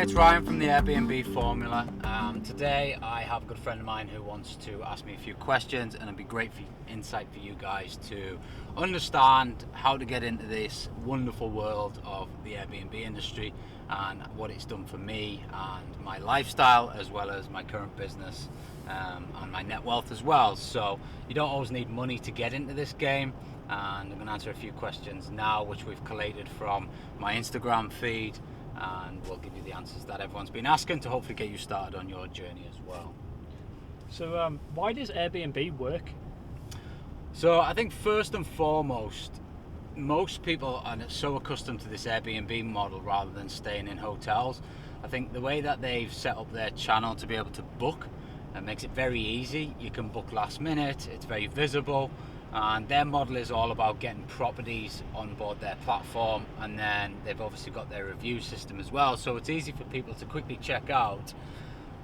Hi, it's Ryan from the Airbnb Formula. Today I have a good friend of mine who wants to ask me a few questions, and it'd be great insight for you guys to understand how to get into this wonderful world of the Airbnb industry and what it's done for me and my lifestyle, as well as my current business and my net wealth as well. So you don't always need money to get into this game, and I'm going to answer a few questions now which we've collated from my Instagram feed, and we'll give you the answers that everyone's been asking to hopefully get you started on your journey as well. So why does Airbnb work? So I think first and foremost, most people are so accustomed to this Airbnb model rather than staying in hotels. I think the way that they've set up their channel to be able to book makes it very easy. You can book last minute, it's very visible, and their model is all about getting properties on board their platform, and then they've obviously got their review system as well, so it's easy for people to quickly check out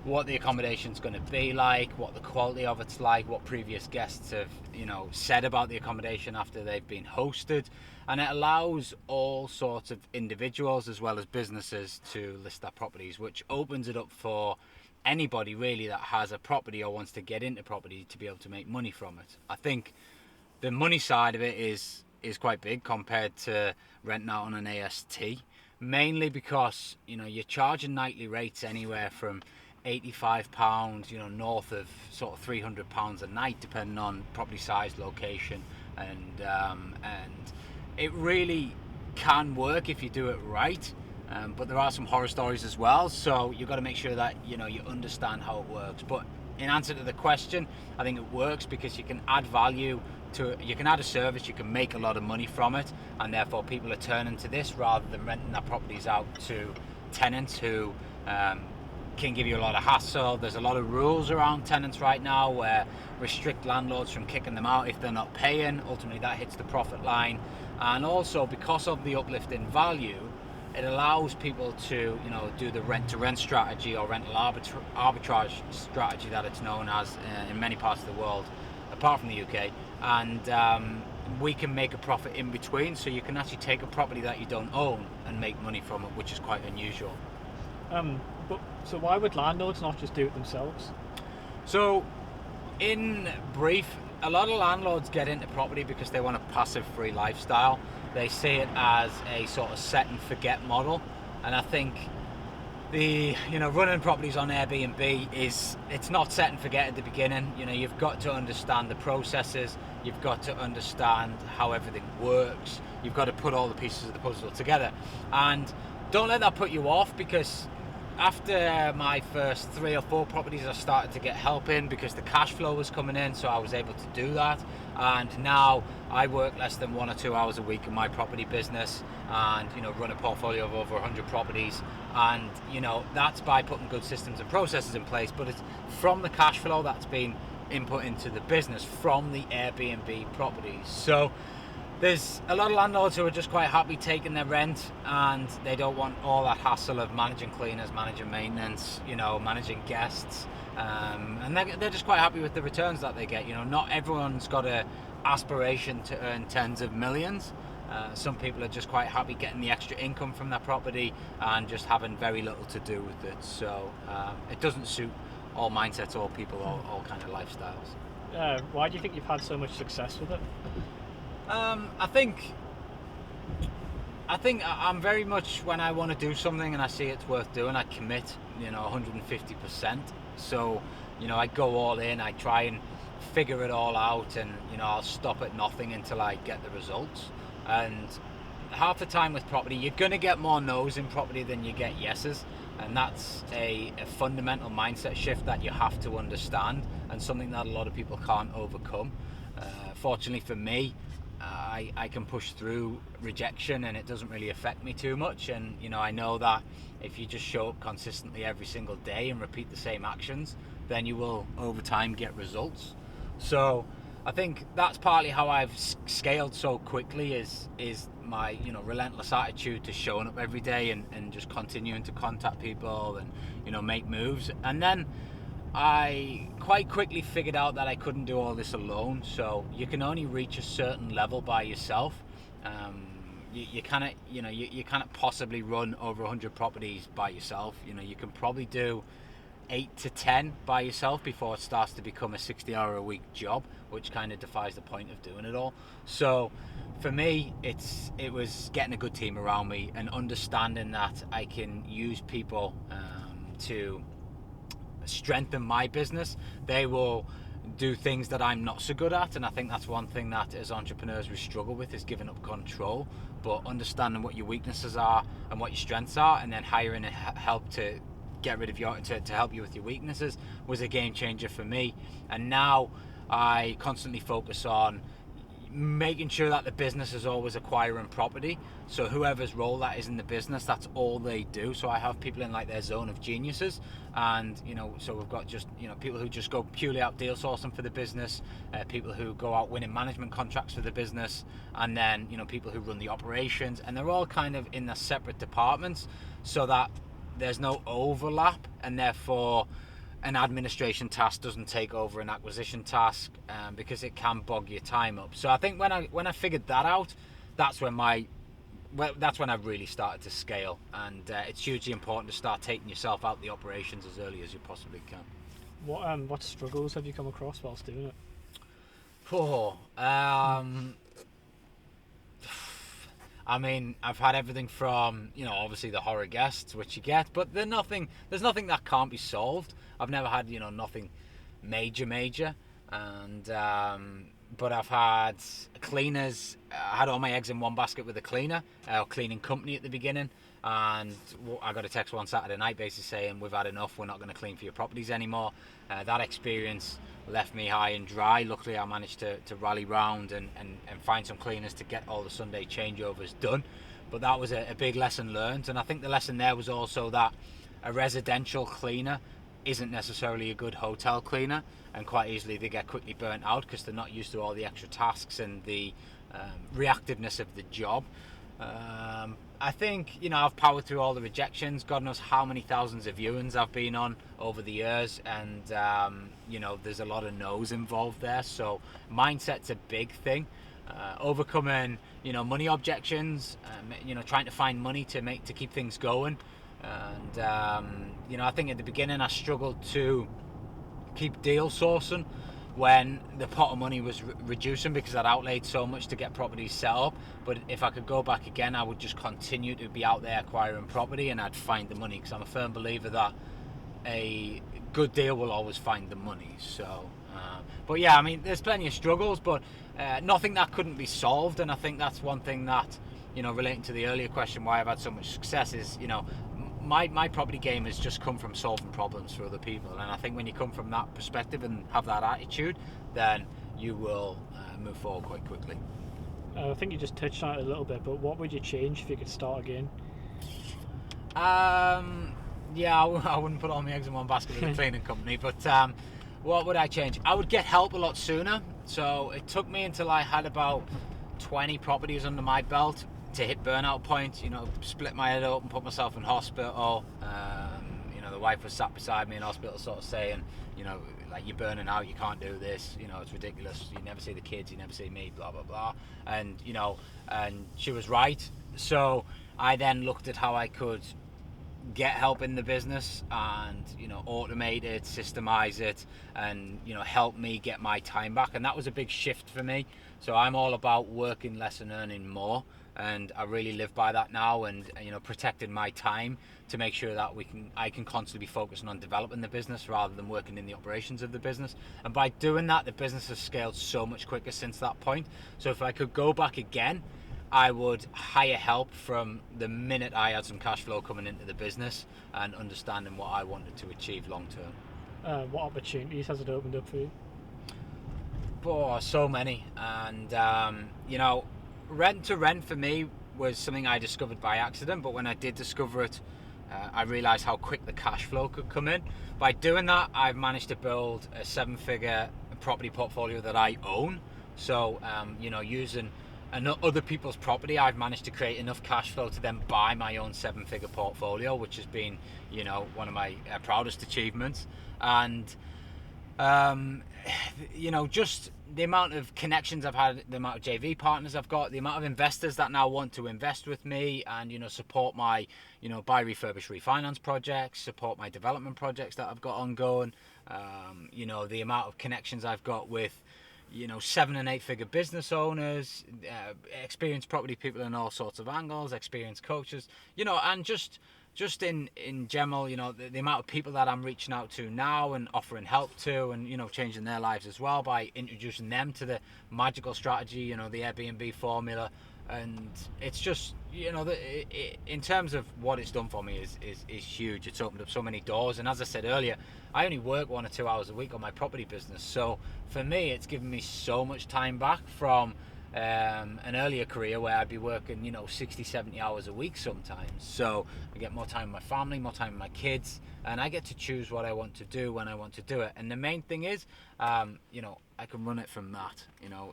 what the accommodation's going to be like, what the quality of it's like, what previous guests have said about the accommodation after they've been hosted, and it allows all sorts of individuals as well as businesses to list their properties, which opens it up for anybody really that has a property or wants to get into property to be able to make money from it. I think the money side of it is quite big compared to renting out on an AST, mainly because you're charging nightly rates anywhere from £85, north of sort of £300 a night, depending on property size, location, and it really can work if you do it right. But there are some horror stories as well, so you've got to make sure that you understand how it works. But in answer to the question, I think it works because you can add value to it. You can add a service, you can make a lot of money from it, and therefore people are turning to this rather than renting their properties out to tenants who can give you a lot of hassle. There's a lot of rules around tenants right now where restrict landlords from kicking them out if they're not paying. Ultimately that hits the profit line, and also because of the uplift in value, it allows people to do the rent-to-rent strategy or rental arbitrage strategy that it's known as in many parts of the world apart from the UK, and we can make a profit in between, so you can actually take a property that you don't own and make money from it, which is quite unusual. So why would landlords not just do it themselves? So in brief, a lot of landlords get into property because they want a passive free lifestyle. They see it as a sort of set and forget model, and I think running properties on Airbnb it's not set and forget at the beginning. You've got to understand the processes, you've got to understand how everything works, you've got to put all the pieces of the puzzle together, and don't let that put you off, because after my first 3 or 4 properties I started to get help in because the cash flow was coming in, so I was able to do that. And now I work less than 1 or 2 hours a week in my property business and run a portfolio of over 100 properties, and that's by putting good systems and processes in place, but it's from the cash flow that's been input into the business from the Airbnb properties. So there's a lot of landlords who are just quite happy taking their rent, and they don't want all that hassle of managing cleaners, managing maintenance, managing guests, and they're just quite happy with the returns that they get. Not everyone's got a aspiration to earn tens of millions. Some people are just quite happy getting the extra income from their property and just having very little to do with it. So it doesn't suit all mindsets, all people, all kind of lifestyles. Why do you think you've had so much success with it? I think I'm very much, when I want to do something and I see it's worth doing, I commit 150%. So I go all in, I try and figure it all out, and I'll stop at nothing until I get the results. And half the time with property, you're going to get more no's in property than you get yeses, and that's a fundamental mindset shift that you have to understand, and something that a lot of people can't overcome. Fortunately for me, I can push through rejection and it doesn't really affect me too much, and I know that if you just show up consistently every single day and repeat the same actions, then you will over time get results. So I think that's partly how I've scaled so quickly is my relentless attitude to showing up every day and just continuing to contact people and make moves. And then I quite quickly figured out that I couldn't do all this alone. So you can only reach a certain level by yourself. you cannot, you cannot possibly run over 100 properties by yourself. You can probably do 8 to 10 by yourself before it starts to become a 60-hour-a-week job, which kind of defies the point of doing it all. So for me, it was getting a good team around me and understanding that I can use people to strengthen my business. They will do things that I'm not so good at, and I think that's one thing that as entrepreneurs we struggle with, is giving up control. But understanding what your weaknesses are and what your strengths are, and then hiring help to get rid of to help you with your weaknesses, was a game changer for me. And now I constantly focus on making sure that the business is always acquiring property. So whoever's role that is in the business, that's all they do. So I have people in like their zone of geniuses, and so we've got just people who just go purely out deal sourcing for the business, people who go out winning management contracts for the business, and then people who run the operations, and they're all kind of in their separate departments, so that there's no overlap, and therefore an administration task doesn't take over an acquisition task, because it can bog your time up. So I think when I figured that out, that's when I really started to scale. And it's hugely important to start taking yourself out the operations as early as you possibly can. What struggles have you come across whilst doing it? I mean, I've had everything from, obviously the horror guests, which you get, but there's nothing that can't be solved. I've never had, nothing major, and but I've had cleaners. I had all my eggs in one basket with a cleaner, cleaning company at the beginning, and I got a text one Saturday night basically saying, we've had enough, we're not going to clean for your properties anymore. That experience left me high and dry. Luckily I managed to rally round and find some cleaners to get all the Sunday changeovers done, but that was a big lesson learned. And I think the lesson there was also that a residential cleaner isn't necessarily a good hotel cleaner, and quite easily they get quickly burnt out because they're not used to all the extra tasks and the reactiveness of the job. I think I've powered through all the rejections. God knows how many thousands of viewings I've been on over the years, and there's a lot of no's involved there. So mindset's a big thing. Overcoming money objections, trying to find money to keep things going. And I think at the beginning I struggled to keep deal sourcing when the pot of money was reducing, because I'd outlaid so much to get properties set up. But if I could go back again, I would just continue to be out there acquiring property, and I'd find the money, because I'm a firm believer that a good deal will always find the money. So but yeah, I mean, there's plenty of struggles, but nothing that couldn't be solved. And I think that's one thing that, relating to the earlier question, why I've had so much success, is my property game has just come from solving problems for other people. And I think when you come from that perspective and have that attitude, then you will move forward quite quickly. I think you just touched on it a little bit, but what would you change if you could start again? Yeah, I wouldn't put all my eggs in one basket with a cleaning company, but what would I change? I would get help a lot sooner. So it took me until I had about 20 properties under my belt to hit burnout point. Split my head up and put myself in hospital. The wife was sat beside me in hospital sort of saying, like, you're burning out, you can't do this, it's ridiculous, you never see the kids, you never see me, blah blah blah. And and she was right. So I then looked at how I could get help in the business and automate it, systemize it, and help me get my time back. And that was a big shift for me. So I'm all about working less and earning more, and I really live by that now, and protecting my time to make sure that I can constantly be focusing on developing the business rather than working in the operations of the business. And by doing that, the business has scaled so much quicker since that point. So if I could go back again, I would hire help from the minute I had some cash flow coming into the business and understanding what I wanted to achieve long term. What opportunities has it opened up for you? Oh, so many. And rent to rent for me was something I discovered by accident, but when I did discover it, I realized how quick the cash flow could come in. By doing that, I've managed to build a 7-figure property portfolio that I own. So using other people's property, I've managed to create enough cash flow to then buy my own 7-figure portfolio, which has been one of my proudest achievements. And You know, just the amount of connections I've had, the amount of JV partners I've got, the amount of investors that now want to invest with me and, you know, support my, you know, buy, refurbish, refinance projects, support my development projects that I've got ongoing. You know, the amount of connections I've got with, you know, 7 and 8 figure business owners, experienced property people in all sorts of angles, experienced coaches, you know, and just in general, you know, the amount of people that I'm reaching out to now and offering help to, and, you know, changing their lives as well by introducing them to the magical strategy, you know, the Airbnb formula. And it's just, you know, in terms of what it's done for me is huge. It's opened up so many doors, and as I said earlier, I only work 1 or 2 hours a week on my property business, so for me it's given me so much time back from an earlier career where I'd be working, you know, 60-70 hours a week sometimes. So I get more time with my family, more time with my kids, and I get to choose what I want to do when I want to do it. And the main thing is, you know, I can run it from that. You know,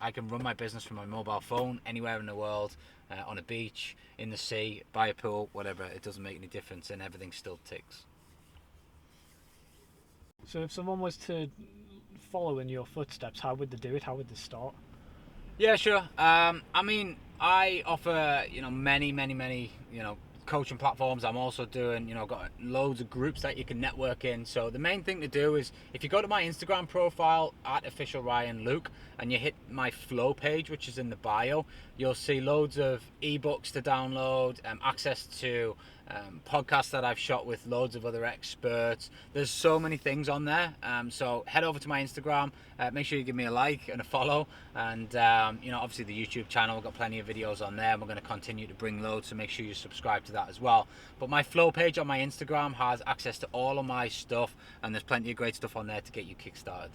I can run my business from my mobile phone anywhere in the world, on a beach, in the sea, by a pool, whatever. It doesn't make any difference, and everything still ticks. So if someone was to follow in your footsteps, how would they do it? How would they start? Yeah, sure. I mean, I offer, you know, many, you know, coaching platforms. I'm also doing, you know, got loads of groups that you can network in. So the main thing to do is, if you go to my Instagram profile at official Ryan Luke and you hit my flow page, which is in the bio, you'll see loads of ebooks to download, access to podcasts that I've shot with loads of other experts. There's so many things on there. So head over to my Instagram, make sure you give me a like and a follow, and you know, obviously the YouTube channel, we've got plenty of videos on there, and we're going to continue to bring loads, so make sure you subscribe to that as well. But my flow page on my Instagram has access to all of my stuff, and there's plenty of great stuff on there to get you kick-started.